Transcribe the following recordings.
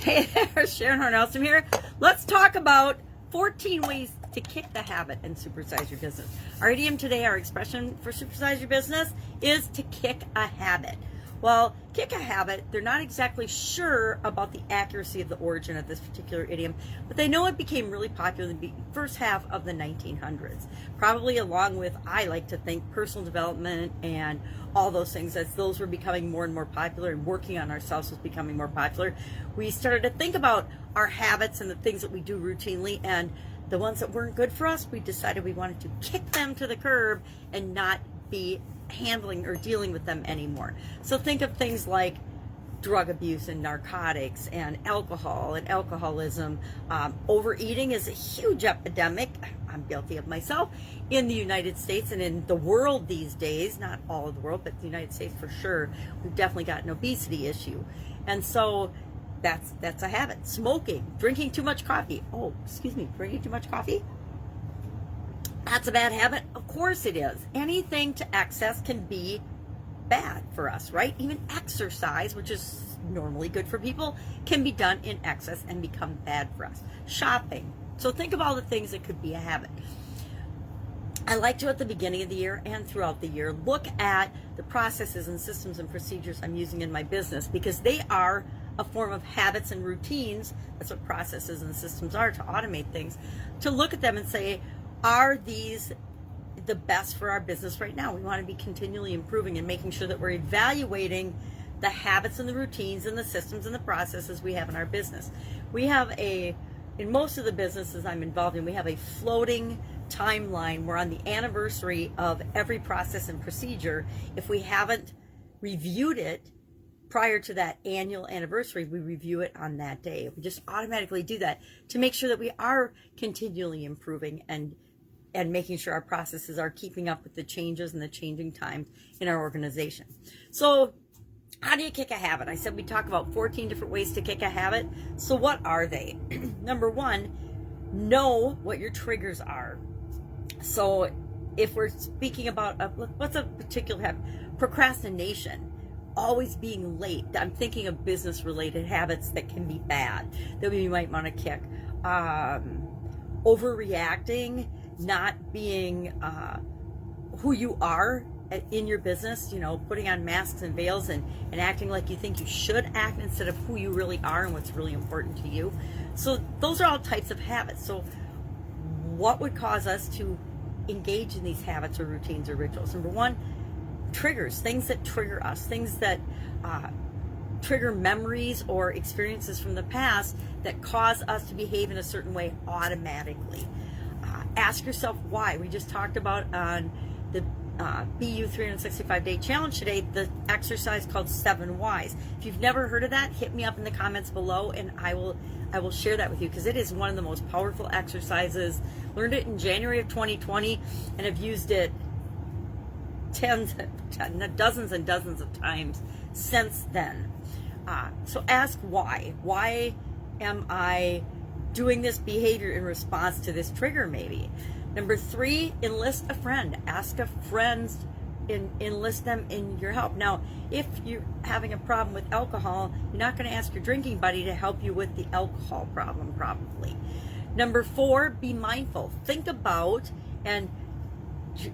Hey there, Sharon Horne-Ellstrom here. Let's talk about 14 ways to kick the habit and supersize your business. Our idiom today, our expression for supersize your business is to kick a habit. Well, kick a habit, they're not exactly sure about the accuracy of the origin of this particular idiom, but they know it became really popular in the first half of the 1900s. Probably along with, I like to think, personal development and all those things. As those were becoming more and more popular and working on ourselves was becoming more popular, we started to think about our habits and the things that we do routinely, and the ones that weren't good for us, we decided we wanted to kick them to the curb and not be handling or dealing with them anymore. So think of things like drug abuse and narcotics and alcohol and alcoholism. Overeating is a huge epidemic. I'm guilty of myself in the United States and in the world these days. Not all of the world, but the United States for sure. We've definitely got an obesity issue. And so that's a habit. Smoking, drinking too much coffee. Oh, excuse me, drinking too much coffee? That's a bad habit? Of course it is. Anything to excess can be bad for us, right? Even exercise, which is normally good for people, can be done in excess and become bad for us. Shopping. So think of all the things that could be a habit. I like to, at the beginning of the year and throughout the year, look at the processes and systems and procedures I'm using in my business, because they are a form of habits and routines. That's what processes and systems are, to automate things. To look at them and say, are these the best for our business right now? We want to be continually improving and making sure that we're evaluating the habits and the routines and the systems and the processes we have in our business. We have in most of the businesses I'm involved in, we have a floating timeline. We're on the anniversary of every process and procedure. If we haven't reviewed it prior to that annual anniversary, we review it on that day. We just automatically do that to make sure that we are continually improving and making sure our processes are keeping up with the changes and the changing times in our organization. So how do you kick a habit? I said we talk about 14 different ways to kick a habit. So what are they? Number one, know what your triggers are. So if we're speaking about, what's a particular habit? Procrastination. Always being late. I'm thinking of business-related habits that can be bad, that we might want to kick. Overreacting, not being who you are in your business, putting on masks and veils and acting like you think you should act instead of who you really are and what's really important to you. So those are all types of habits. So what would cause us to engage in these habits or routines or rituals? Number one, triggers, things that trigger us, things that trigger memories or experiences from the past that cause us to behave in a certain way automatically. Ask yourself why. We just talked about on the BU 365-day challenge today, the exercise called 7 Whys. If you've never heard of that, hit me up in the comments below and I will share that with you, because it is one of the most powerful exercises. Learned it in January of 2020 and have used it dozens and dozens of times since then. So ask why. Why am I doing this behavior in response to this trigger maybe? Number 3, enlist a friend. Ask a friend, enlist them in your help. Now, if you're having a problem with alcohol, you're not going to ask your drinking buddy to help you with the alcohol problem, probably. Number 4, be mindful. Think about and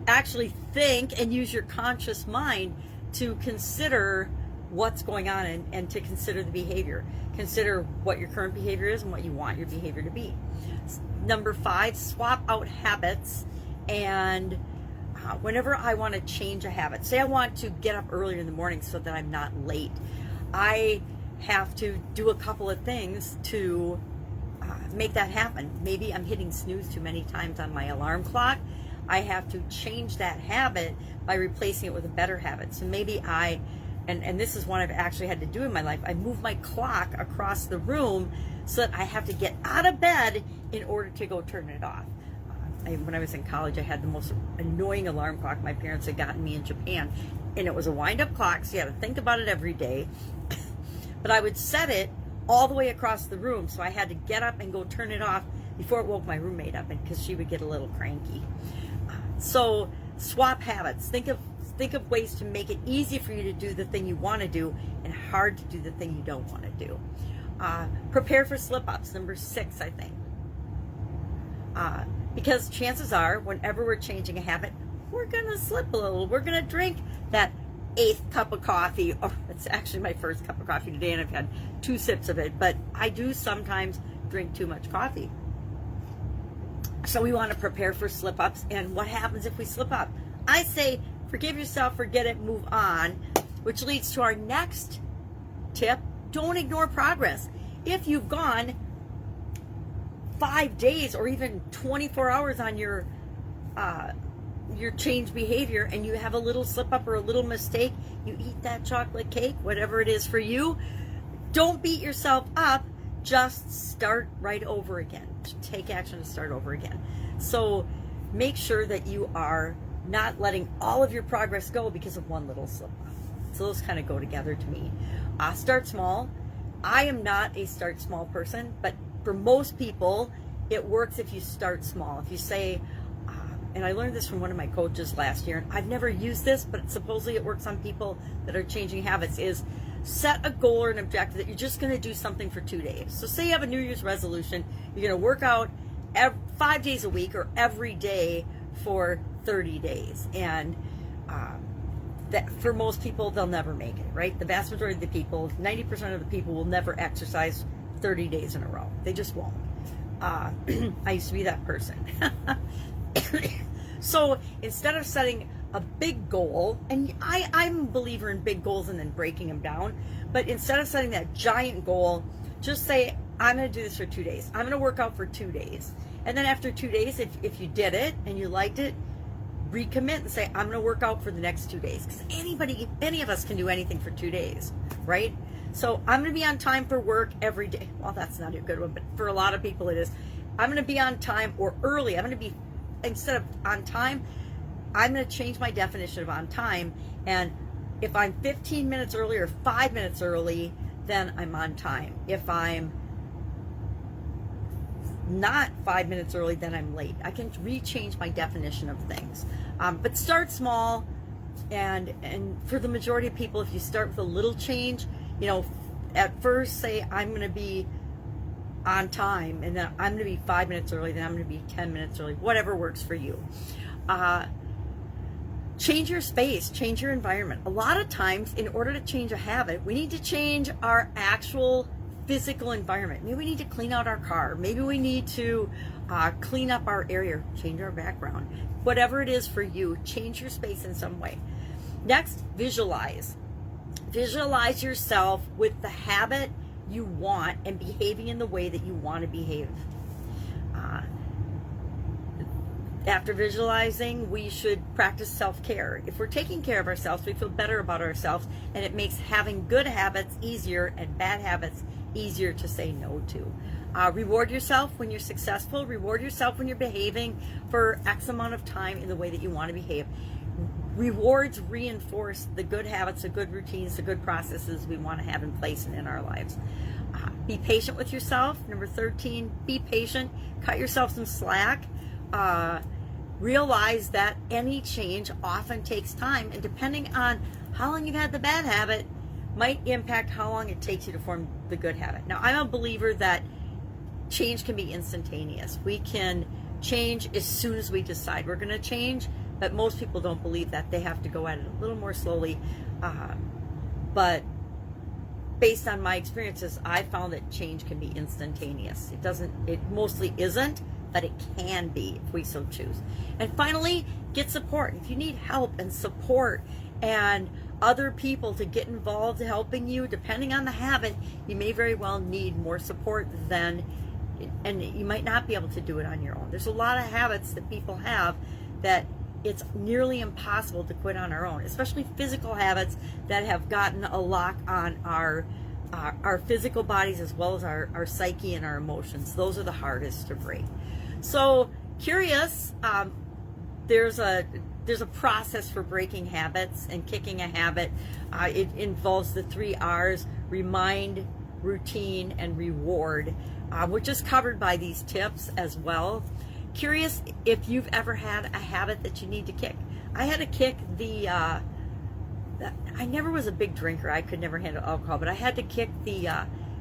actually think and use your conscious mind to consider what's going on and to consider the behavior. Consider what your current behavior is and what you want your behavior to be. Number 5, swap out habits. And whenever I want to change a habit, say I want to get up earlier in the morning so that I'm not late, I have to do a couple of things to make that happen. Maybe I'm hitting snooze too many times on my alarm clock. I have to change that habit by replacing it with a better habit. So maybe and this is one I've actually had to do in my life, I move my clock across the room so that I have to get out of bed in order to go turn it off. When I was in college, I had the most annoying alarm clock my parents had gotten me in Japan. And it was a wind-up clock, so you had to think about it every day. But I would set it all the way across the room, so I had to get up and go turn it off before it woke my roommate up, because she would get a little cranky. So swap habits. Think of ways to make it easy for you to do the thing you want to do and hard to do the thing you don't want to do. Prepare for slip-ups, number 6, I think. Because chances are, whenever we're changing a habit, we're going to slip a little. We're going to drink that 8th cup of coffee. Oh, it's actually my first cup of coffee today, and I've had 2 sips of it. But I do sometimes drink too much coffee. So we want to prepare for slip-ups. And what happens if we slip up? I say, forgive yourself, forget it, move on, which leads to our next tip. Don't ignore progress. If you've gone 5 days or even 24 hours on your change behavior and you have a little slip up or a little mistake, you eat that chocolate cake, whatever it is for you, don't beat yourself up. Just start right over again. Take action to start over again. So make sure that you are not letting all of your progress go because of one little slip up. So those kind of go together to me. Start small. I am not a start small person, but for most people, it works if you start small. If you say, and I learned this from one of my coaches last year, and I've never used this, but supposedly it works on people that are changing habits, is set a goal or an objective that you're just going to do something for 2 days. So say you have a New Year's resolution, you're going to work out 5 days a week or every day for 30 days. And that for most people, they'll never make it, right? The vast majority of the people, 90% of the people will never exercise 30 days in a row. They just won't. I used to be that person. So instead of setting a big goal, and I'm a believer in big goals and then breaking them down, but instead of setting that giant goal, just say, I'm going to do this for 2 days. I'm going to work out for 2 days. And then after 2 days, if you did it and you liked it, recommit and say, I'm going to work out for the next 2 days. Because any of us can do anything for 2 days, right? So I'm going to be on time for work every day. Well, that's not a good one, but for a lot of people it is. I'm going to be on time or early. I'm going to be, instead of on time, I'm going to change my definition of on time. And if I'm 15 minutes early or 5 minutes early, then I'm on time. If I'm not 5 minutes early, then I'm late. I can rechange my definition of things. But start small, and for the majority of people, if you start with a little change, you know, at first say, I'm going to be on time, and then I'm going to be 5 minutes early, then I'm going to be 10 minutes early, whatever works for you. Change your space, change your environment. A lot of times, in order to change a habit, we need to change our actual physical environment. Maybe we need to clean out our car. Maybe we need to clean up our area, change our background. Whatever it is for you, change your space in some way. Next, visualize. Visualize yourself with the habit you want and behaving in the way that you want to behave. After visualizing, we should practice self-care. If we're taking care of ourselves, we feel better about ourselves, and it makes having good habits easier and bad habits easier to say no to. Reward yourself when you're successful. Reward yourself when you're behaving for X amount of time in the way that you want to behave. Rewards reinforce the good habits, the good routines, the good processes we want to have in place and in our lives. Be patient with yourself. Number 13, be patient. Cut yourself some slack. Realize that any change often takes time, and depending on how long you've had the bad habit might impact how long it takes you to form the good habit. Now, I'm a believer that change can be instantaneous. We can change as soon as we decide we're going to change, but most people don't believe that. They have to go at it a little more slowly. But based on my experiences, I found that change can be instantaneous. It mostly isn't, but it can be if we so choose. And finally, get support. If you need help and support and other people to get involved helping you, depending on the habit, you may very well need more support and you might not be able to do it on your own. There's a lot of habits that people have that it's nearly impossible to quit on our own, especially physical habits that have gotten a lock on our physical bodies as well as our psyche and our emotions. Those are the hardest to break. So, curious, there's a process for breaking habits and kicking a habit. It involves the 3 R's: remind, routine, and reward, which is covered by these tips as well. Curious if you've ever had a habit that you need to kick. I had to kick I never was a big drinker. I could never handle alcohol, but I had to kick the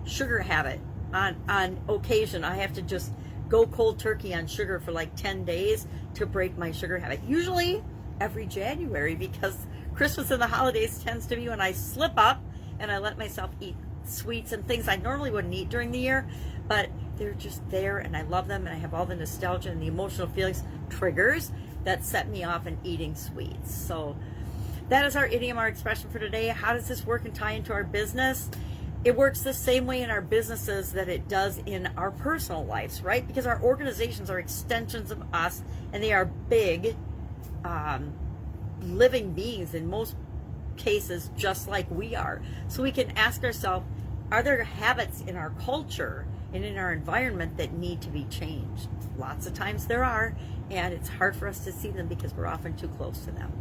sugar habit. On occasion, I have to just go cold turkey on sugar for like 10 days to break my sugar habit. Usually every January, because Christmas and the holidays tends to be when I slip up and I let myself eat sweets and things I normally wouldn't eat during the year, but they're just there and I love them, and I have all the nostalgia and the emotional feelings, triggers that set me off in eating sweets. So that is our idiom, our expression for today. How does this work and tie into our business? It works the same way in our businesses that it does in our personal lives, right? Because our organizations are extensions of us, and they are big, living beings in most cases, just like we are. So we can ask ourselves, are there habits in our culture and in our environment that need to be changed? Lots of times there are, and it's hard for us to see them because we're often too close to them.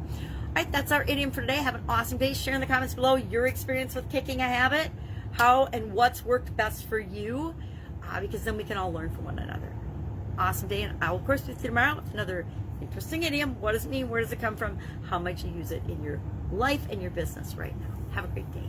All right, that's our idiom for today. Have an awesome day. Share in the comments below your experience with kicking a habit, how and what's worked best for you, because then we can all learn from one another. Awesome day, and I will, of course, be with you tomorrow with another interesting idiom. What does it mean? Where does it come from? How might you use it in your life and your business right now? Have a great day.